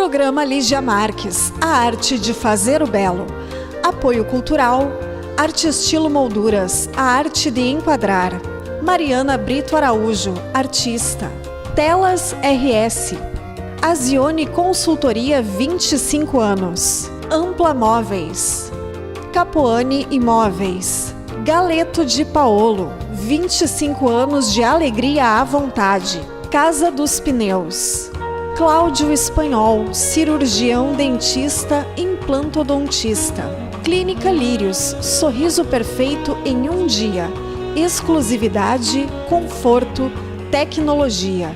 Programa Lígia Marques, a arte de fazer o belo. Apoio cultural, Arte Estilo Molduras, a arte de enquadrar. Mariana Brito Araújo, artista. Telas RS. Azione Consultoria 25 anos. Ampla Móveis. Capuani Imóveis. Galeto de Paolo, 25 anos de alegria à vontade. Casa dos Pneus. Cláudio Espanhol, cirurgião dentista, implantodontista. Clínica Lírios, sorriso perfeito em um dia. Exclusividade, conforto, tecnologia.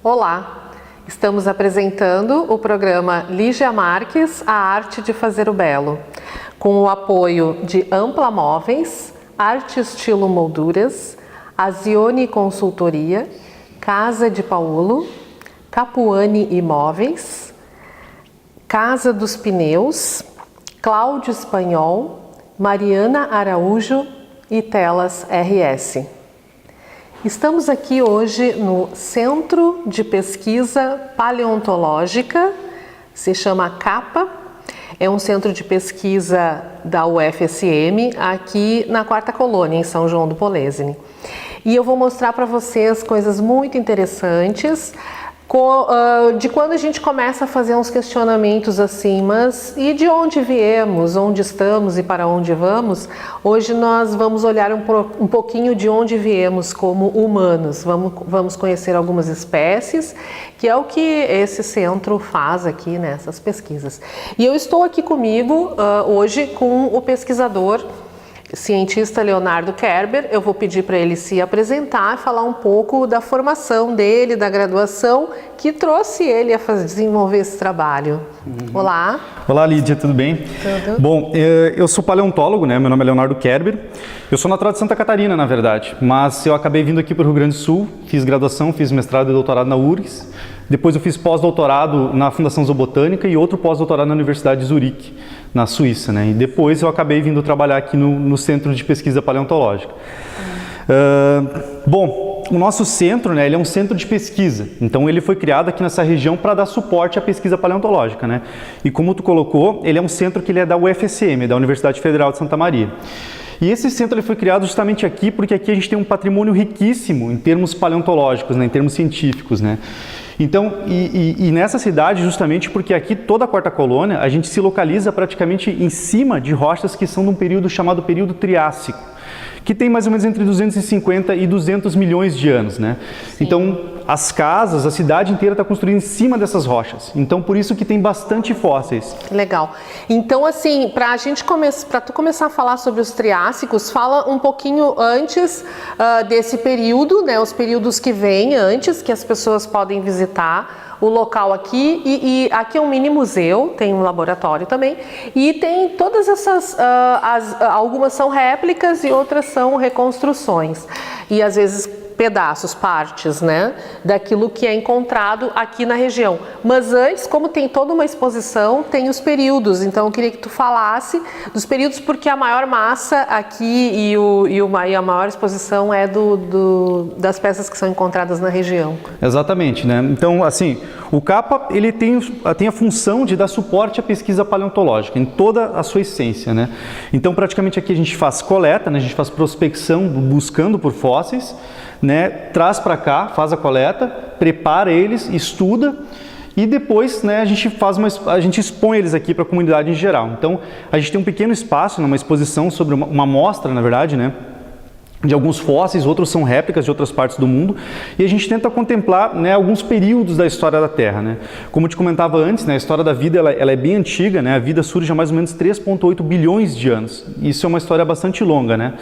Olá, estamos apresentando o programa Lígia Marques, a arte de fazer o belo, com o apoio de Ampla Móveis, Arte Estilo Molduras, Azione Consultoria, Casa de Paolo, Capuani Imóveis, Casa dos Pneus, Cláudio Espanhol, Mariana Araújo e Telas RS. Estamos aqui hoje no Centro de Pesquisa Paleontológica, se chama CAPA, é um centro de pesquisa da UFSM, aqui na Quarta Colônia, em São João do Polesine. E eu vou mostrar para vocês coisas muito interessantes, de quando a gente começa a fazer uns questionamentos assim, mas e de onde viemos, onde estamos e para onde vamos? Hoje nós vamos olhar um pouquinho de onde viemos como humanos, vamos conhecer algumas espécies, que é o que esse centro faz aqui nessas pesquisas. E eu estou aqui comigo hoje com o pesquisador, cientista Leonardo Kerber. Eu vou pedir para ele se apresentar e falar um pouco da formação dele, da graduação, que trouxe ele a desenvolver esse trabalho. Olá. Olá, Lídia, tudo bem? Tudo. Bom, eu sou paleontólogo, né? Meu nome é Leonardo Kerber. Eu sou natural de Santa Catarina, na verdade, mas eu acabei vindo aqui para o Rio Grande do Sul, fiz graduação, fiz mestrado e doutorado na URGS. Depois eu fiz pós-doutorado na Fundação Zoobotânica e outro pós-doutorado na Universidade de Zurique, na Suíça, né? E depois eu acabei vindo trabalhar aqui no Centro de Pesquisa Paleontológica. Bom, o nosso centro, né, ele é um centro de pesquisa, então ele foi criado aqui nessa região para dar suporte à pesquisa paleontológica, né? E como tu colocou, ele é um centro que ele é da UFSM, da Universidade Federal de Santa Maria. E esse centro ele foi criado justamente aqui porque aqui a gente tem um patrimônio riquíssimo em termos paleontológicos, né, em termos científicos, né? Então, e nessa cidade, justamente porque aqui toda a Quarta Colônia, a gente se localiza praticamente em cima de rochas que são de um período chamado período Triássico, que tem mais ou menos entre 250 e 200 milhões de anos, né? Sim. Então, as casas, a cidade inteira está construída em cima dessas rochas. Então, por isso que tem bastante fósseis. Legal. Então, assim, para tu começar a falar sobre os Triássicos, fala um pouquinho antes desse período, né? Os períodos que vêm antes, que as pessoas podem visitar o local aqui, e aqui é um mini museu, tem um laboratório também, e tem todas essas, algumas são réplicas e outras são reconstruções, e às vezes pedaços, partes, né, daquilo que é encontrado aqui na região. Mas antes, como tem toda uma exposição, tem os períodos, então eu queria que tu falasse dos períodos, porque a maior massa aqui e a maior exposição é das peças que são encontradas na região. Exatamente, né? Então, assim, o CAPA, ele tem a função de dar suporte à pesquisa paleontológica, em toda a sua essência, né? Então, praticamente aqui a gente faz coleta, né? A gente faz prospecção, buscando por fósseis, né? Traz para cá, faz a coleta, prepara eles, estuda e depois, né, a gente expõe eles aqui para a comunidade em geral. Então, a gente tem um pequeno espaço, uma exposição sobre uma amostra, na verdade, né, de alguns fósseis, outros são réplicas de outras partes do mundo, e a gente tenta contemplar, né, alguns períodos da história da Terra, né? Como eu te comentava antes, né, a história da vida ela é bem antiga, né? A vida surge há mais ou menos 3,8 bilhões de anos. Isso é uma história bastante longa, né?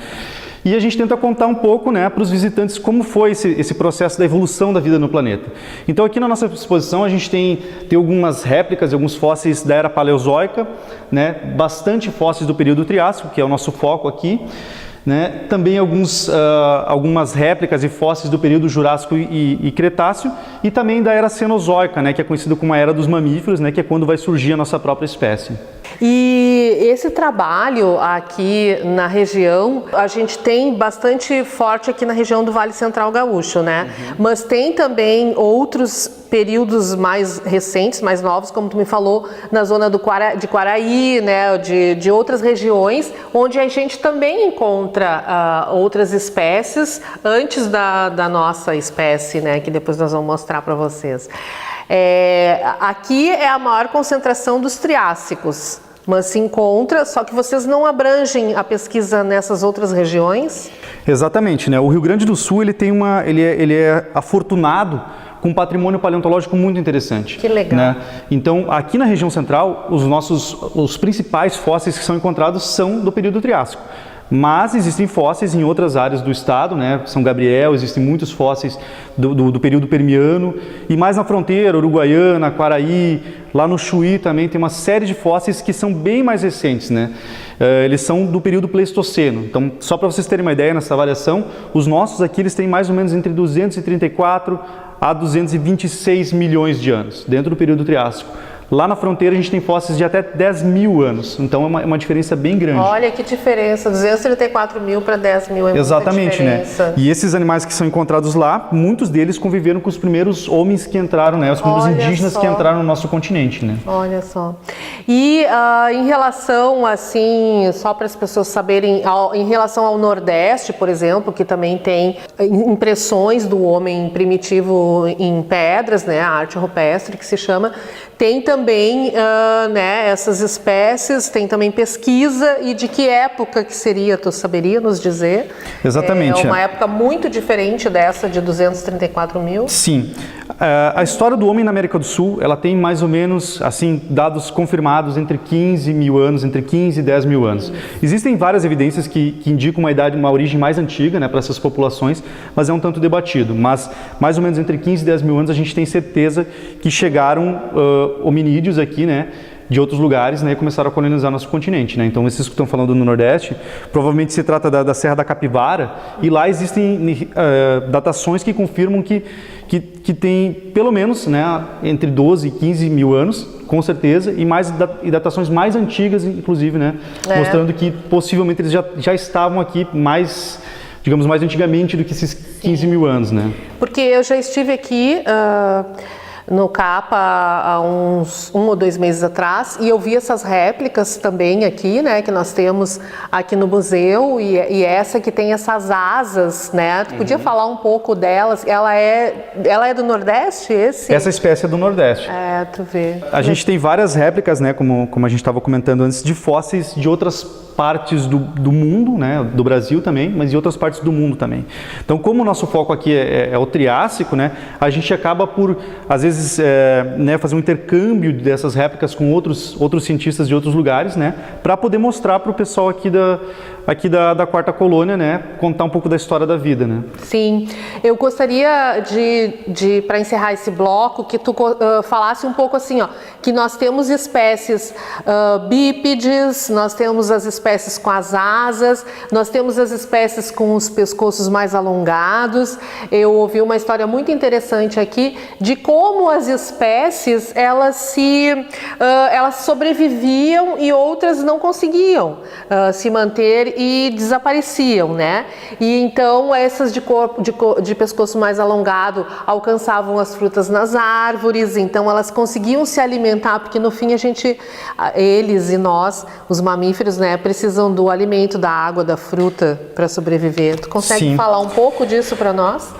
E a gente tenta contar um pouco, né, para os visitantes como foi esse processo da evolução da vida no planeta. Então aqui na nossa exposição a gente tem algumas réplicas e alguns fósseis da Era Paleozoica, né, bastante fósseis do período Triássico, que é o nosso foco aqui, né? Também algumas réplicas e fósseis do período Jurássico e Cretáceo, e também da Era Cenozoica, né? Que é conhecido como a Era dos Mamíferos, né? Que é quando vai surgir a nossa própria espécie. E esse trabalho aqui na região, a gente tem bastante forte aqui na região do Vale Central Gaúcho, né? Mas tem também outros períodos mais recentes, mais novos, como tu me falou, na zona de Quaraí, né? De outras regiões, onde a gente também encontra outras espécies antes da nossa espécie, né? Que depois nós vamos mostrar para vocês. Aqui é a maior concentração dos triássicos, mas se encontra, só que vocês não abrangem a pesquisa nessas outras regiões? Exatamente, né? O Rio Grande do Sul ele é afortunado com um patrimônio paleontológico muito interessante. Que legal. Né? Então, aqui na região central, os principais fósseis que são encontrados são do período Triássico. Mas existem fósseis em outras áreas do estado, né? São Gabriel, existem muitos fósseis do período Permiano, e mais na fronteira, Uruguaiana, Quaraí, lá no Chuí também tem uma série de fósseis que são bem mais recentes, né? Eles são do período Pleistoceno. Então, só para vocês terem uma ideia nessa avaliação, os nossos aqui eles têm mais ou menos entre 234 a 226 milhões de anos, dentro do período Triássico. Lá na fronteira a gente tem fósseis de até 10 mil anos, então é uma diferença bem grande. Olha que diferença, 234 mil para 10 mil é Exatamente, muita diferença. Né? E esses animais que são encontrados lá, muitos deles conviveram com os primeiros homens que entraram, né? Os primeiros indígenas que entraram no nosso continente, né? Olha só. E em relação, assim, só para as pessoas saberem, em relação ao Nordeste, por exemplo, que também tem impressões do homem primitivo em pedras, né? A arte rupestre que se chama, tem também né, essas espécies, tem também pesquisa, e de que época que seria, tu saberia nos dizer? Exatamente. É uma época muito diferente dessa de 234 mil? Sim. A história do homem na América do Sul, ela tem mais ou menos, assim, dados confirmados entre 15 mil anos, entre 15 e 10 mil anos. Existem várias evidências que indicam uma origem mais antiga, né, para essas populações, mas é um tanto debatido. Mas mais ou menos entre 15 e 10 mil anos a gente tem certeza que chegaram hominídeos aqui, né, de outros lugares, né, e começaram a colonizar nosso continente, né? Então, esses que estão falando no Nordeste, provavelmente se trata da Serra da Capivara, e lá existem datações que confirmam que tem pelo menos, né, entre 12 e 15 mil anos, com certeza, e datações mais antigas, inclusive, né, mostrando que possivelmente eles já estavam aqui mais, digamos, mais antigamente do que esses 15 mil anos, né? Porque eu já estive aqui no CAPA há uns 1 ou 2 meses atrás, e eu vi essas réplicas também aqui, né, que nós temos aqui no museu, e essa que tem essas asas, né? Tu podia falar um pouco delas? Ela é do Nordeste, esse? Essa espécie é do Nordeste. Tu vê. A gente tem várias réplicas, né, como a gente estava comentando antes, de fósseis de outras partes do mundo, né, do Brasil também, mas de outras partes do mundo também. Então, como o nosso foco aqui é o Triássico, né, a gente acaba por, às vezes, né, fazer um intercâmbio dessas réplicas com outros cientistas de outros lugares, né, para poder mostrar para o pessoal aqui da quarta colônia, né, contar um pouco da história da vida, né. Sim, eu gostaria de para encerrar esse bloco, que tu falasse um pouco assim, ó, que nós temos espécies bípedes, nós temos as espécies com as asas, nós temos as espécies com os pescoços mais alongados. Eu ouvi uma história muito interessante aqui de como as espécies elas sobreviviam e outras não conseguiam se manter e desapareciam, né? E então essas de pescoço mais alongado alcançavam as frutas nas árvores, então elas conseguiam se alimentar, porque no fim eles e nós, os mamíferos, né, precisam do alimento, da água, da fruta para sobreviver. Tu consegue falar um pouco disso para nós?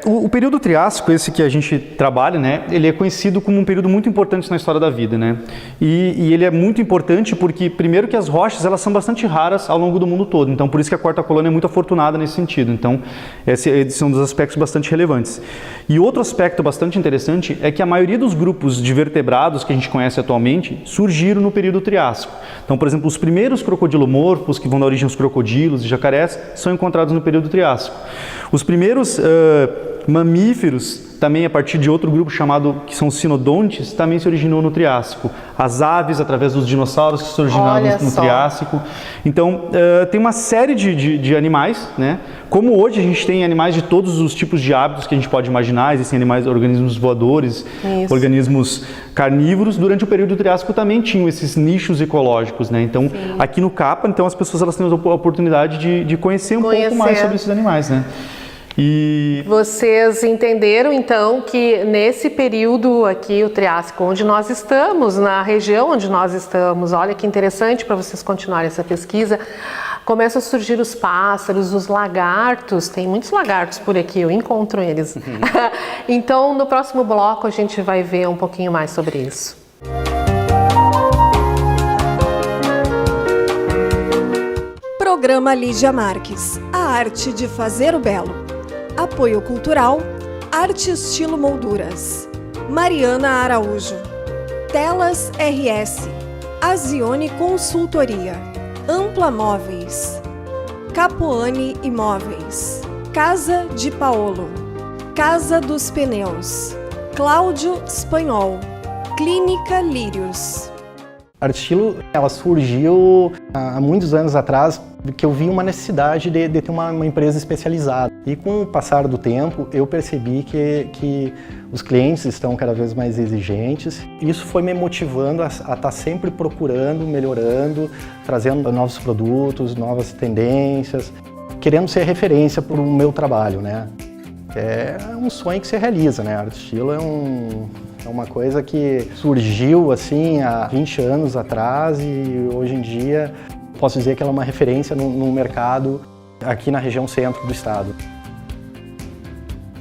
O período Triássico, esse que a gente trabalha, né, ele é conhecido como um período muito importante na história da vida, né? E ele é muito importante porque, primeiro, que as rochas elas são bastante raras ao longo do mundo todo. Então, por isso que a quarta colônia é muito afortunada nesse sentido. Então, esse é um dos aspectos bastante relevantes. E outro aspecto bastante interessante é que a maioria dos grupos de vertebrados que a gente conhece atualmente surgiram no período Triássico. Então, por exemplo, os primeiros crocodilomorfos, que vão dar origem aos crocodilos e jacarés, são encontrados no período Triássico. Os primeiros mamíferos, também a partir de outro grupo chamado, que são os sinodontes, também se originou no Triássico. As aves, através dos dinossauros, que se originaram no Triássico. Então, tem uma série de animais, né? Como hoje a gente tem animais de todos os tipos de hábitos que a gente pode imaginar, existem animais, organismos voadores, organismos carnívoros, durante o período Triássico também tinham esses nichos ecológicos, né? Então, aqui no CAPA, então, as pessoas elas têm a oportunidade de conhecer um pouco mais sobre esses animais, né? E vocês entenderam então que nesse período aqui, o Triássico, onde nós estamos, na região onde nós estamos, olha que interessante para vocês continuarem essa pesquisa, começam a surgir os pássaros, os lagartos, tem muitos lagartos por aqui, eu encontro eles. Então, no próximo bloco a gente vai ver um pouquinho mais sobre isso. Programa Lígia Marques, a arte de fazer o belo. Apoio cultural, Arte Estilo Molduras. Mariana Araújo. Telas RS. Azione Consultoria. Ampla Móveis. Capoane Imóveis. Casa de Paolo. Casa dos Pneus. Cláudio Espanhol. Clínica Lírios. A Arte Estilo, ela surgiu há muitos anos atrás, porque eu vi uma necessidade de ter uma empresa especializada. E com o passar do tempo, eu percebi que os clientes estão cada vez mais exigentes. Isso foi me motivando a estar sempre procurando, melhorando, trazendo novos produtos, novas tendências, querendo ser referência para o meu trabalho, né? É um sonho que se realiza, né? A Arte Estilo é uma coisa que surgiu assim há 20 anos atrás e hoje em dia posso dizer que ela é uma referência no mercado aqui na região centro do estado.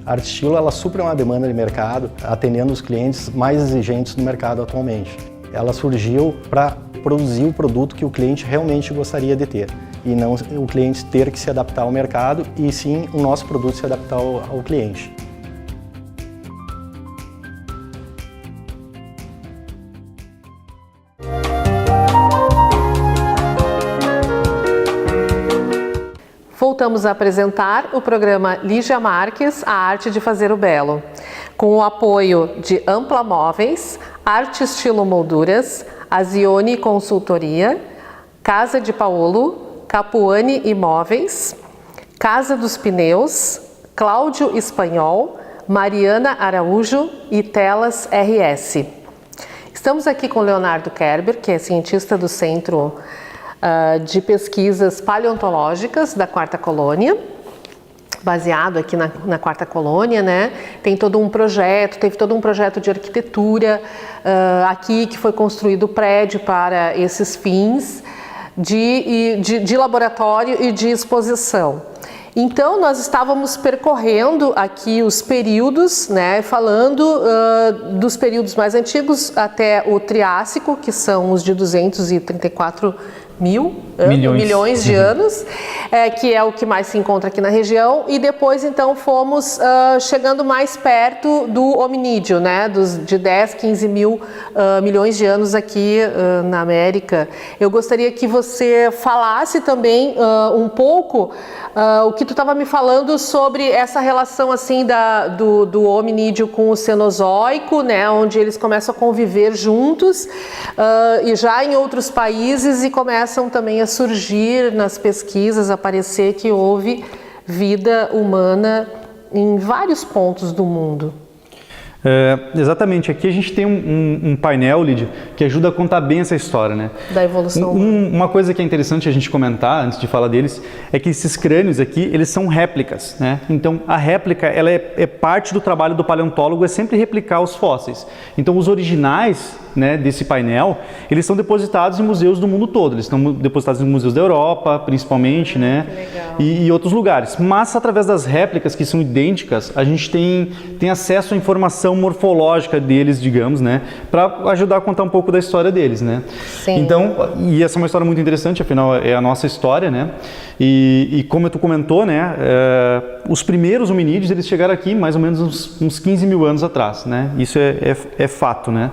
A Arte Estilo ela supre uma demanda de mercado, atendendo os clientes mais exigentes do mercado atualmente. Ela surgiu para produzir o produto que o cliente realmente gostaria de ter e não o cliente ter que se adaptar ao mercado e sim o nosso produto se adaptar ao cliente. Voltamos a apresentar o programa Lígia Marques, a arte de fazer o belo, com o apoio de Ampla Móveis, Arte Estilo Molduras, Azione Consultoria, Casa de Paolo, Capoane Imóveis, Casa dos Pneus, Cláudio Espanhol, Mariana Araújo e Telas RS. Estamos aqui com Leonardo Kerber, que é cientista do Centro de Pesquisas Paleontológicas da Quarta Colônia, baseado aqui na Quarta Colônia, né? Tem todo um projeto, teve todo um projeto de arquitetura aqui que foi construído prédio para esses fins de laboratório e de exposição. Então, nós estávamos percorrendo aqui os períodos, né, falando dos períodos mais antigos até o Triássico, que são os de 234 milhões de anos, que é o que mais se encontra aqui na região, e depois então fomos chegando mais perto do hominídeo, né, de 10, 15 mil milhões de anos aqui na América. Eu gostaria que você falasse também um pouco o que tu estava me falando sobre essa relação assim do hominídeo com o Cenozoico, né, onde eles começam a conviver juntos e já em outros países e começam também a surgir nas pesquisas, aparecer que houve vida humana em vários pontos do mundo. Exatamente, aqui a gente tem um painel, Lídia, que ajuda a contar bem essa história, né? Da evolução. Uma coisa que é interessante a gente comentar, antes de falar deles, é que esses crânios aqui, eles são réplicas, né? Então, a réplica, ela é parte do trabalho do paleontólogo, é sempre replicar os fósseis. Então, os originais, né, desse painel, eles são depositados em museus do mundo todo. Eles estão depositados em museus da Europa, principalmente, né, e outros lugares. Mas, através das réplicas, que são idênticas, a gente tem acesso à informação morfológica deles, digamos, né, para ajudar a contar um pouco da história deles, né. Sim. Então, e essa é uma história muito interessante, afinal, é a nossa história, né, e como tu comentou, né, os primeiros hominídeos, eles chegaram aqui mais ou menos uns 15 mil anos atrás, né, isso é fato, né.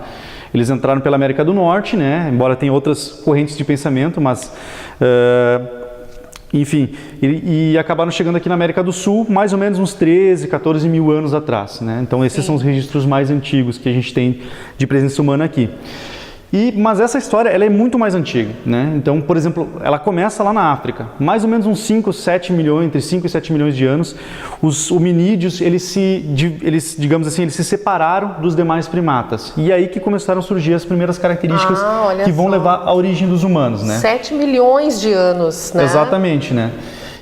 Eles entraram pela América do Norte, né, embora tenha outras correntes de pensamento, mas, enfim, e acabaram chegando aqui na América do Sul mais ou menos uns 13, 14 mil anos atrás, né. Então esses são os registros mais antigos que a gente tem de presença humana aqui. Mas essa história, ela é muito mais antiga, né? Então, por exemplo, ela começa lá na África, mais ou menos uns 5, 7 milhões, entre 5 e 7 milhões de anos, os hominídeos, eles, digamos assim, eles se separaram dos demais primatas. E aí que começaram a surgir as primeiras características que vão levar à origem dos humanos, né? 7 milhões de anos, né? Exatamente, né?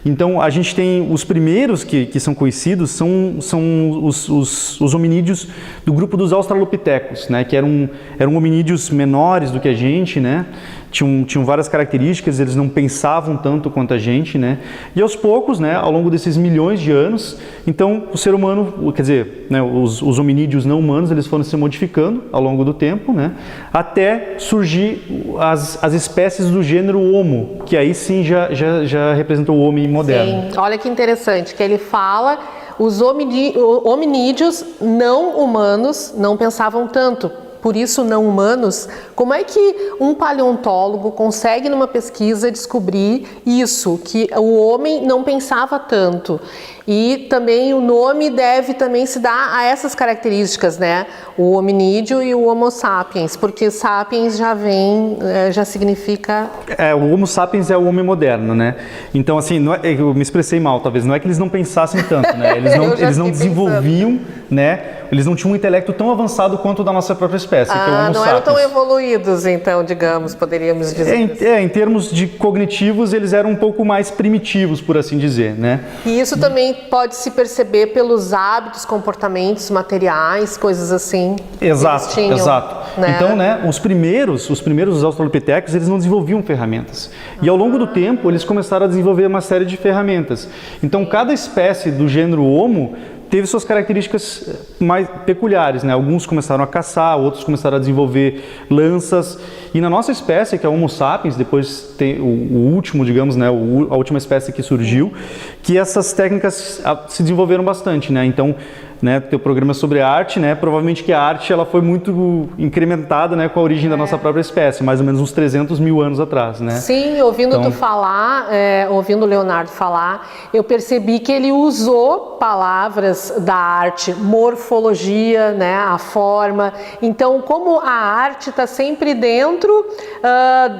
Então, a gente tem os primeiros que são conhecidos, são os hominídeos do grupo dos australopitecos, né? Que eram hominídeos menores do que a gente, né? Tinham várias características, eles não pensavam tanto quanto a gente, né? E aos poucos, né, ao longo desses milhões de anos, então o ser humano, quer dizer, né, os hominídeos não humanos, eles foram se modificando ao longo do tempo, né? Até surgir as espécies do gênero Homo, que aí sim já representou o homem moderno. Sim, olha que interessante, que ele fala, os hominídeos não humanos não pensavam tanto. Por isso, não humanos, como é que um paleontólogo consegue numa pesquisa descobrir isso, que o homem não pensava tanto? E também o nome deve também se dar a essas características, né? O hominídeo e o Homo sapiens, porque sapiens já significa... O Homo sapiens é o homem moderno, né? Então, assim, eu me expressei mal, talvez, não é que eles não pensassem tanto, né? Eles não desenvolviam, né? Eles não tinham um intelecto tão avançado quanto o da nossa própria espécie, que é o Homo não sapiens. Eram tão evoluídos, então, digamos, poderíamos dizer. Em termos de cognitivos, eles eram um pouco mais primitivos, por assim dizer, né? E isso também pode se perceber pelos hábitos, comportamentos, materiais, coisas assim. Exato, exato. Né? Então, né, os primeiros australopitecos, eles não desenvolviam ferramentas. E ao longo do tempo, eles começaram a desenvolver uma série de ferramentas. Então, cada espécie do gênero Homo teve suas características mais peculiares, né? Alguns começaram a caçar, outros começaram a desenvolver lanças. E na nossa espécie, que é o Homo sapiens, depois tem o último, digamos, né? A última espécie que surgiu, que essas técnicas se desenvolveram bastante, né? Então, né, teu programa sobre arte, né? Provavelmente que a arte ela foi muito incrementada, né, com a origem da nossa própria espécie, mais ou menos uns 300 mil anos atrás, né? Sim, ouvindo tu falar, ouvindo o Leonardo falar, eu percebi que ele usou palavras da arte, morfologia, né, a forma. Então, como a arte está sempre dentro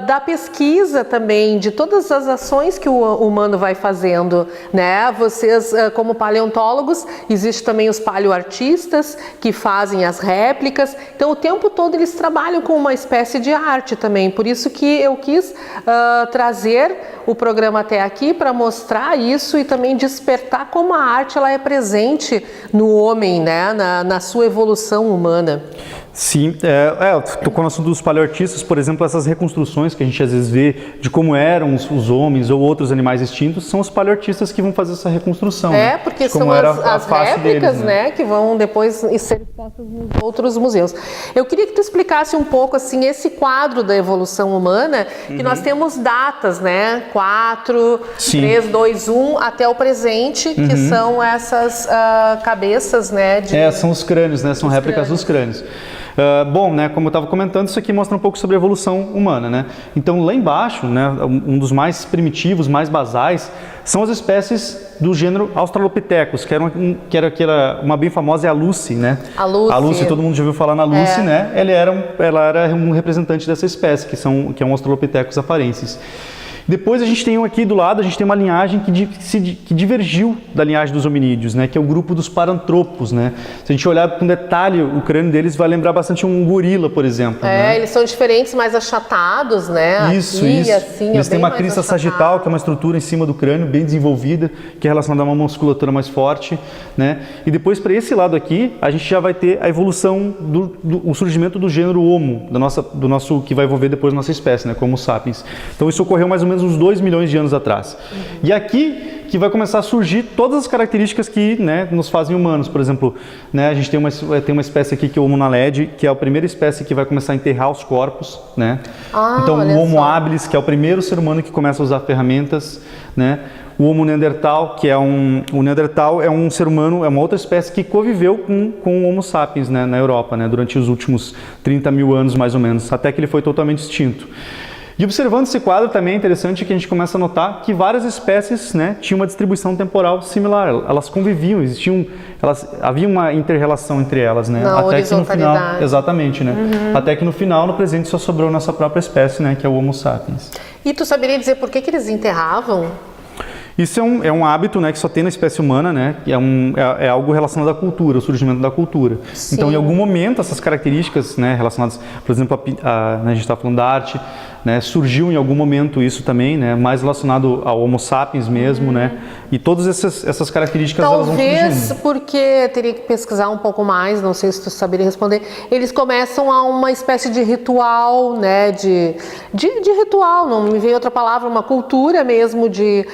da pesquisa também, de todas as ações que o humano vai fazendo, né? Vocês, como paleontólogos, existe também os paleoartistas que fazem as réplicas, então o tempo todo eles trabalham com uma espécie de arte também, por isso que eu quis trazer o programa até aqui para mostrar isso e também despertar como a arte ela é presente no homem, né, na sua evolução humana. Sim, tocou no assunto dos paleoartistas, por exemplo, essas reconstruções que a gente às vezes vê de como eram os homens ou outros animais extintos, são os paleoartistas que vão fazer essa reconstrução. Né? Porque são as réplicas, deles, né, que vão depois ser expostas nos outros museus. Eu queria que tu explicasse um pouco, assim, esse quadro da evolução humana, que nós temos datas, né, 4, 3, 2, 1, até o presente, que são essas cabeças, né. São os crânios, né, são réplicas dos crânios. Bom, né, como eu estava comentando, isso aqui mostra um pouco sobre a evolução humana, né? Então, lá embaixo, né, um dos mais primitivos, mais basais, são as espécies do gênero Australopithecus, que era uma bem famosa, é a Lucy, né? A Lucy, todo mundo já ouviu falar na Lucy, né? Ela era um representante dessa espécie, que é um Australopithecus afarensis. Depois a gente tem aqui do lado, a gente tem uma linhagem que divergiu da linhagem dos hominídeos, né? Que é o grupo dos parantropos, né? Se a gente olhar com detalhe, o crânio deles vai lembrar bastante um gorila, por exemplo. Né? Eles são diferentes, mais achatados, né? Isso, aqui, isso. Assim, eles têm uma mais crista achatado. sagital, que é uma estrutura em cima do crânio, bem desenvolvida, que é relacionada a uma musculatura mais forte, né? E depois, para esse lado aqui, a gente já vai ter a evolução, o surgimento do gênero Homo, do nosso, que vai envolver depois a nossa espécie, né? Como Homo sapiens. Então isso ocorreu mais ou menos uns 2 milhões de anos atrás. E aqui que vai começar a surgir todas as características que, né, nos fazem humanos. Por exemplo, né, a gente tem uma espécie aqui que é o Homo naledi, que é a primeira espécie que vai começar a enterrar os corpos, né? Então o Homo habilis, que é o primeiro ser humano que começa a usar ferramentas, né? O Homo neandertal, que é o Neandertal é um ser humano, é uma outra espécie que conviveu com o Homo sapiens, né, na Europa, né, durante os últimos 30 mil anos mais ou menos, até que ele foi totalmente extinto. E observando esse quadro também é interessante que a gente começa a notar que várias espécies, né, tinham uma distribuição temporal similar, elas conviviam, havia uma inter-relação entre elas, né? Até que no final, exatamente, né? Até que no final, no presente, só sobrou nossa própria espécie, né, que é o Homo sapiens. E tu saberia dizer por que eles enterravam? Isso é um hábito, né, que só tem na espécie humana, né, que é algo relacionado à cultura, ao surgimento da cultura. Sim. Então, em algum momento, essas características, né, relacionadas, por exemplo, a gente está falando da arte, né, surgiu em algum momento isso também, né, mais relacionado ao Homo sapiens mesmo, né, e todas essas características elas vão surgindo. Talvez porque teria que pesquisar um pouco mais, não sei se tu saberia responder, eles começam a uma espécie de ritual, né, de ritual, não me veio outra palavra, uma cultura mesmo de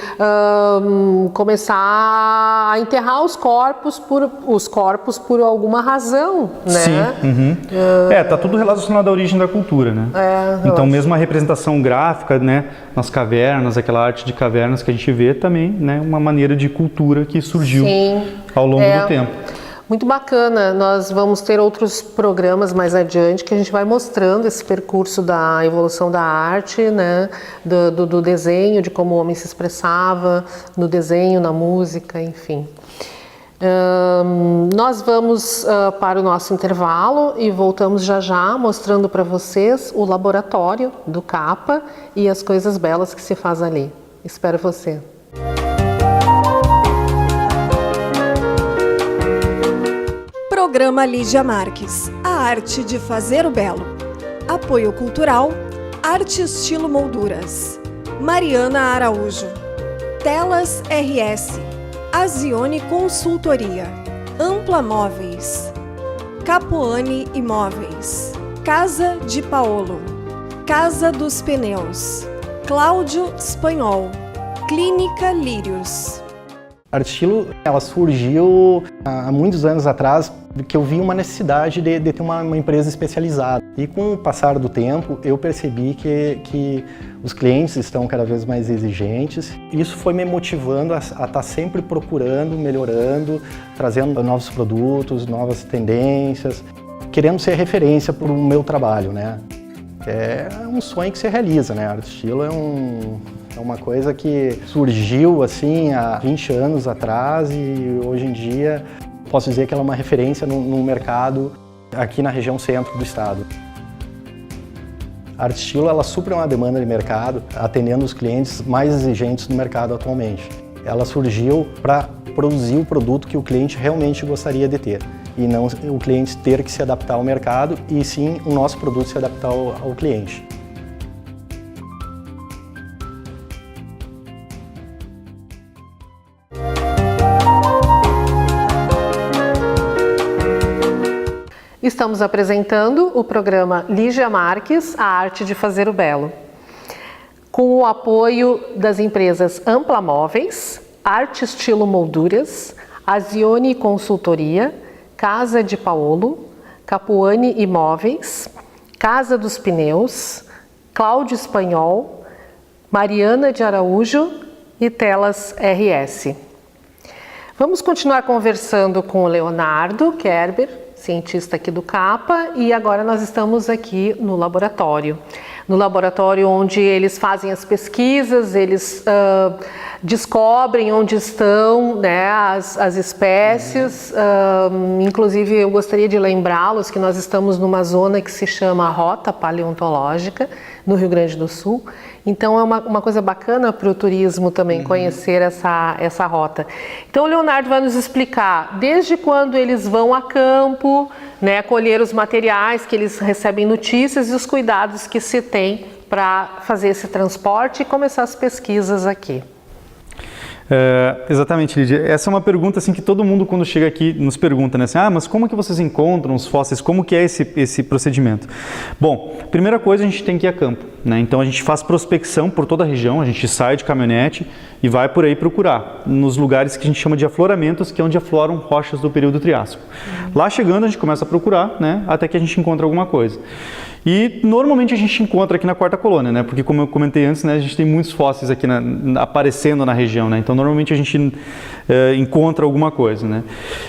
começar a enterrar os corpos por alguma razão, né? Sim. Tá tudo relacionado à origem da cultura, né? Então mesmo a representação gráfica, né, nas cavernas, aquela arte de cavernas que a gente vê também, né, uma maneira de cultura que surgiu ao longo do tempo. Muito bacana, nós vamos ter outros programas mais adiante que a gente vai mostrando esse percurso da evolução da arte, né, do desenho, de como o homem se expressava no desenho, na música, enfim. Nós vamos para o nosso intervalo e voltamos já já mostrando para vocês o laboratório do CAPA e as coisas belas que se faz ali. Espero você. Programa Lígia Marques, a arte de fazer o belo. Apoio cultural, Arte Estilo Molduras. Mariana Araújo. Telas RS. Azione Consultoria. Ampla Móveis. Capoane Imóveis. Casa de Paolo. Casa dos Pneus. Cláudio Espanhol. Clínica Lírios. A Arte Estilo, ela surgiu há muitos anos atrás, porque eu vi uma necessidade de ter uma empresa especializada. E com o passar do tempo, eu percebi que os clientes estão cada vez mais exigentes. Isso foi me motivando a estar sempre procurando, melhorando, trazendo novos produtos, novas tendências, querendo ser referência para o meu trabalho, né? É um sonho que se realiza, né? A Arte Estilo é uma coisa que surgiu assim há 20 anos atrás e hoje em dia posso dizer que ela é uma referência no mercado aqui na região centro do estado. A Arte Estilo, ela supre uma demanda de mercado, atendendo os clientes mais exigentes do mercado atualmente. Ela surgiu para produzir o produto que o cliente realmente gostaria de ter e não o cliente ter que se adaptar ao mercado e sim o nosso produto se adaptar ao cliente. Estamos apresentando o programa Lígia Marques, a arte de fazer o belo, com o apoio das empresas Ampla Móveis, Arte Estilo Molduras, Azione Consultoria, Casa de Paolo, Capoane Imóveis, Casa dos Pneus, Cláudio Espanhol, Mariana de Araújo e Telas RS. Vamos continuar conversando com o Leonardo Kerber, cientista aqui do CAPA, e agora nós estamos aqui no laboratório. No laboratório onde eles fazem as pesquisas, eles descobrem onde estão, né, as espécies. Inclusive, eu gostaria de lembrá-los que nós estamos numa zona que se chama Rota Paleontológica, no Rio Grande do Sul. Então é uma coisa bacana para o turismo também conhecer essa rota. Então o Leonardo vai nos explicar desde quando eles vão a campo, né, colher os materiais que eles recebem notícias e os cuidados que se tem para fazer esse transporte e começar as pesquisas aqui. Exatamente, Lídia. Essa é uma pergunta assim, que todo mundo quando chega aqui nos pergunta, né? Assim, mas como que vocês encontram os fósseis? Como que é esse procedimento? Bom, primeira coisa, a gente tem que ir a campo, né? Então a gente faz prospecção por toda a região, a gente sai de caminhonete e vai por aí procurar, nos lugares que a gente chama de afloramentos, que é onde afloram rochas do período Triássico. Lá chegando a gente começa a procurar, né? Até que a gente encontra alguma coisa. E normalmente a gente encontra aqui na quarta colônia, né? Porque como eu comentei antes, né, a gente tem muitos fósseis aqui aparecendo na região, né? Então normalmente a gente encontra alguma coisa, né?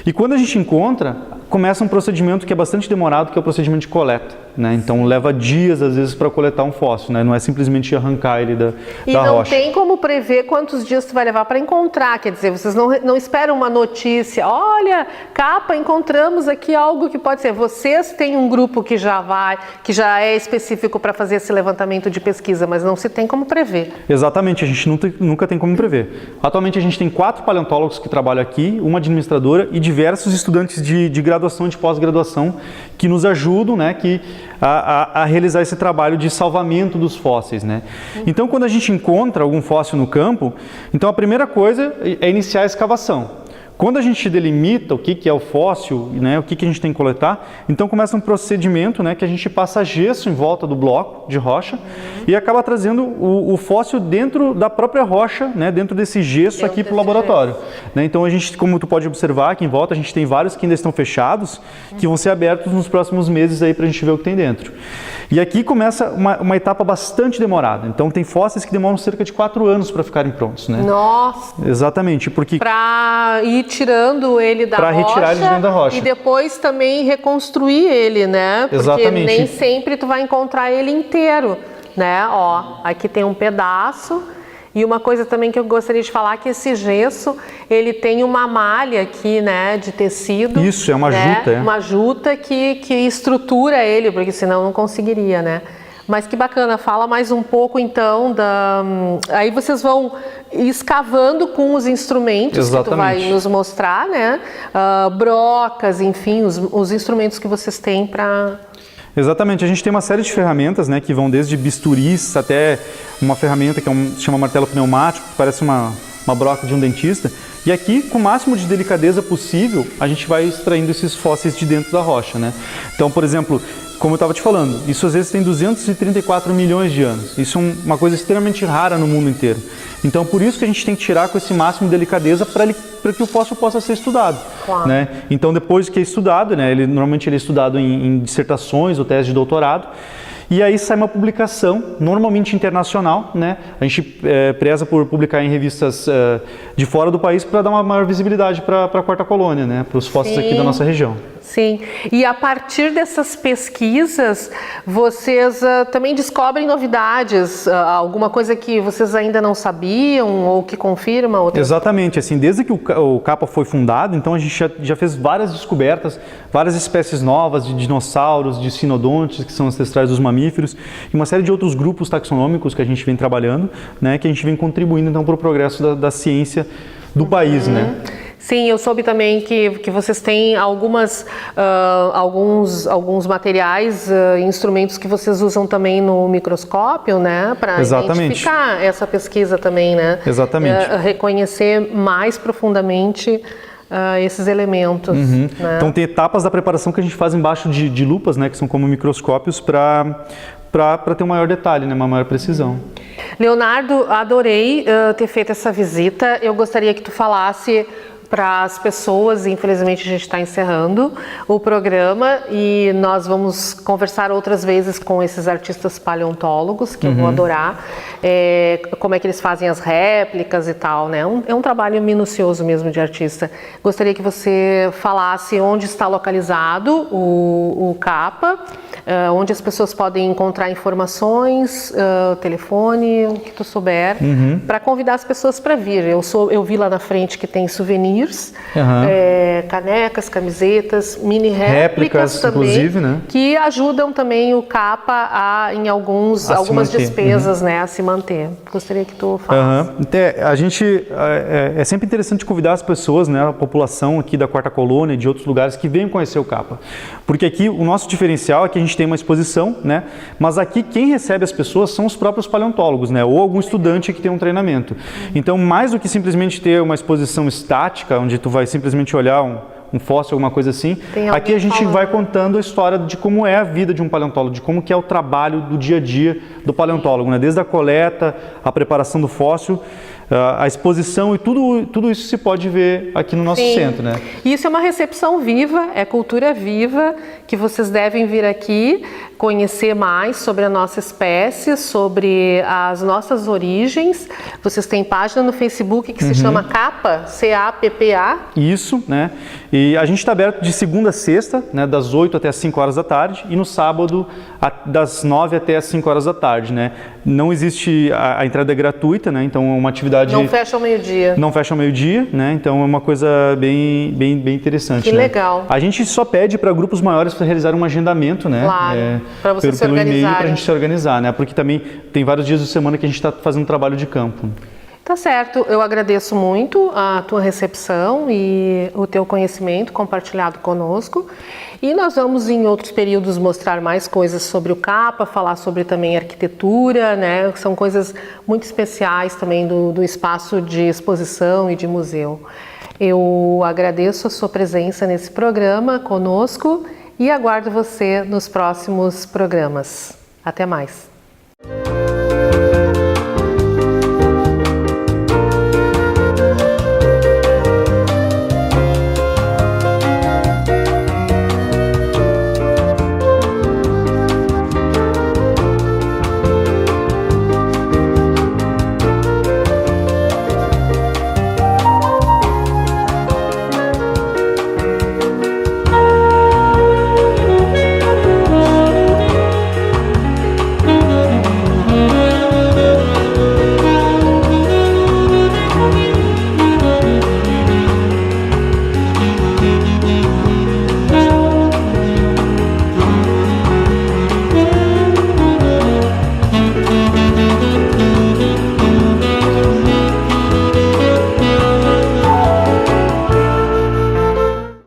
E quando a gente encontra, começa um procedimento que é bastante demorado, que é o procedimento de coleta, né? Então leva dias às vezes para coletar um fóssil, né? Não é simplesmente arrancar ele da rocha. E não tem como prever quantos dias tu vai levar para encontrar, quer dizer, vocês não esperam uma notícia, olha, capa, encontramos aqui algo que pode ser. Vocês têm um grupo que já é específico para fazer esse levantamento de pesquisa, mas não se tem como prever. Exatamente, a gente nunca tem como prever. Atualmente a gente tem 4 paleontólogos que trabalham aqui, uma administradora e diversos estudantes de graduação e de pós-graduação que nos ajudam, né, a realizar esse trabalho de salvamento dos fósseis, né? Então, quando a gente encontra algum fóssil no campo, então a primeira coisa é iniciar a escavação. Quando a gente delimita o que é o fóssil, né, o que a gente tem que coletar, então começa um procedimento, né, que a gente passa gesso em volta do bloco de rocha e acaba trazendo o fóssil dentro da própria rocha, né, dentro desse gesso aqui para o laboratório. Né, então a gente, como tu pode observar aqui em volta, a gente tem vários que ainda estão fechados, que vão ser abertos nos próximos meses aí para a gente ver o que tem dentro. E aqui começa uma etapa bastante demorada. Então tem fósseis que demoram cerca de 4 anos para ficarem prontos, né? Nossa! Exatamente, porque para ir tirando ele da rocha, retirar ele de dentro da rocha e depois também reconstruir ele, né? Porque exatamente. Nem sempre tu vai encontrar ele inteiro, né? Ó, aqui tem um pedaço. E uma coisa também que eu gostaria de falar é que esse gesso, ele tem uma malha aqui, né, de tecido. Isso, é uma juta. É. Uma juta que estrutura ele, porque senão não conseguiria, né? Mas que bacana, fala mais um pouco então aí vocês vão escavando com os instrumentos. Exatamente. Que tu vai nos mostrar, né? Brocas, enfim, os instrumentos que vocês têm para... Exatamente, a gente tem uma série de ferramentas, né, que vão desde bisturis até uma ferramenta que se chama martelo pneumático, que parece uma broca de um dentista. E aqui, com o máximo de delicadeza possível, a gente vai extraindo esses fósseis de dentro da rocha, né? Então, por exemplo, como eu estava te falando, isso às vezes tem 234 milhões de anos. Isso é uma coisa extremamente rara no mundo inteiro. Então, por isso que a gente tem que tirar com esse máximo de delicadeza para que o fóssil possa ser estudado. Claro. Né? Então, depois que é estudado, né, normalmente ele é estudado em dissertações ou tese de doutorado, e aí sai uma publicação, normalmente internacional, né? A gente preza por publicar em revistas de fora do país para dar uma maior visibilidade para a quarta colônia, né? Para os fósseis aqui da nossa região. Sim, e a partir dessas pesquisas, vocês também descobrem novidades, alguma coisa que vocês ainda não sabiam ou que confirma? Exatamente, assim, desde que o CAPA foi fundado, então a gente já fez várias descobertas, várias espécies novas de dinossauros, de sinodontes, que são ancestrais dos mamíferos, e uma série de outros grupos taxonômicos que a gente vem trabalhando, né, que a gente vem contribuindo então para o progresso da ciência do país, né? Sim, eu soube também que vocês têm alguns materiais, instrumentos que vocês usam também no microscópio, né? Para identificar essa pesquisa também, né? Exatamente. Reconhecer mais profundamente esses elementos. Né? Então tem etapas da preparação que a gente faz embaixo de lupas, né? Que são como microscópios para ter um maior detalhe, né? Uma maior precisão. Leonardo, adorei ter feito essa visita. Eu gostaria que tu falasse para as pessoas, infelizmente a gente está encerrando o programa e nós vamos conversar outras vezes com esses artistas paleontólogos, que eu vou adorar, como é que eles fazem as réplicas e tal, né? É um trabalho minucioso mesmo de artista. Gostaria que você falasse onde está localizado o CAPA, onde as pessoas podem encontrar informações, telefone, o que tu souber, para convidar as pessoas para vir. Eu vi lá na frente que tem souvenirs, canecas, camisetas, mini réplicas também, inclusive, né? Que ajudam também o CAPA em algumas despesas, né, a se manter. Gostaria que tu falasse. A gente é sempre interessante convidar as pessoas, né, a população aqui da Quarta Colônia e de outros lugares que venham conhecer o CAPA, porque aqui o nosso diferencial é que a gente tem uma exposição, né, mas aqui quem recebe as pessoas são os próprios paleontólogos, né, ou algum estudante que tem um treinamento. Então, mais do que simplesmente ter uma exposição estática, onde tu vai simplesmente olhar um fóssil, alguma coisa assim, aqui a gente vai contando a história de como é a vida de um paleontólogo, de como que é o trabalho do dia a dia do paleontólogo, né? Desde a coleta, a preparação do fóssil, a exposição e tudo isso se pode ver aqui no nosso centro, né? Isso é uma recepção viva, é cultura viva, que vocês devem vir aqui conhecer mais sobre a nossa espécie, sobre as nossas origens. Vocês têm página no Facebook que se chama CAPA, C-A-P-P-A. Isso, né? E a gente está aberto de segunda a sexta, né, das 8 até as 5 horas da tarde, e no sábado das 9 até as 5 horas da tarde, né? Não existe, a entrada é gratuita, né? Então é uma atividade... Não fecha ao meio-dia. Não fecha ao meio-dia, né? Então é uma coisa bem interessante. Que legal. A gente só pede para grupos maiores para realizar um agendamento, né? Claro, para vocês se pelo organizarem. e-mail para a gente se organizar, né? Porque também tem vários dias da semana que a gente está fazendo trabalho de campo. Tá certo, eu agradeço muito a tua recepção e o teu conhecimento compartilhado conosco. E nós vamos em outros períodos mostrar mais coisas sobre o CAPA, falar sobre também arquitetura, né? São coisas muito especiais também do espaço de exposição e de museu. Eu agradeço a sua presença nesse programa conosco e aguardo você nos próximos programas. Até mais.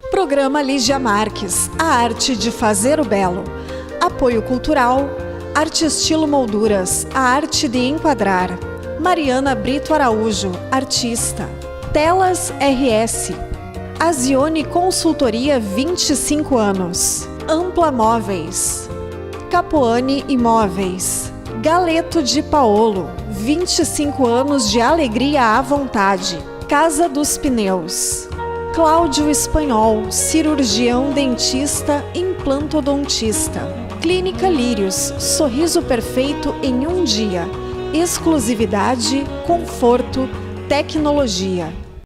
Programa Lígia Marques, a arte de fazer o belo. Apoio cultural, Arte Estilo Molduras, a arte de enquadrar. Mariana Brito Araújo, artista. Telas RS. Azione Consultoria 25 anos. Ampla Móveis. Capoane Imóveis. Galeto de Paolo, 25 anos de alegria à vontade. Casa dos Pneus. Cláudio Espanhol, cirurgião dentista, implantodontista. Clínica Lírios, sorriso perfeito em um dia. Exclusividade, conforto, tecnologia.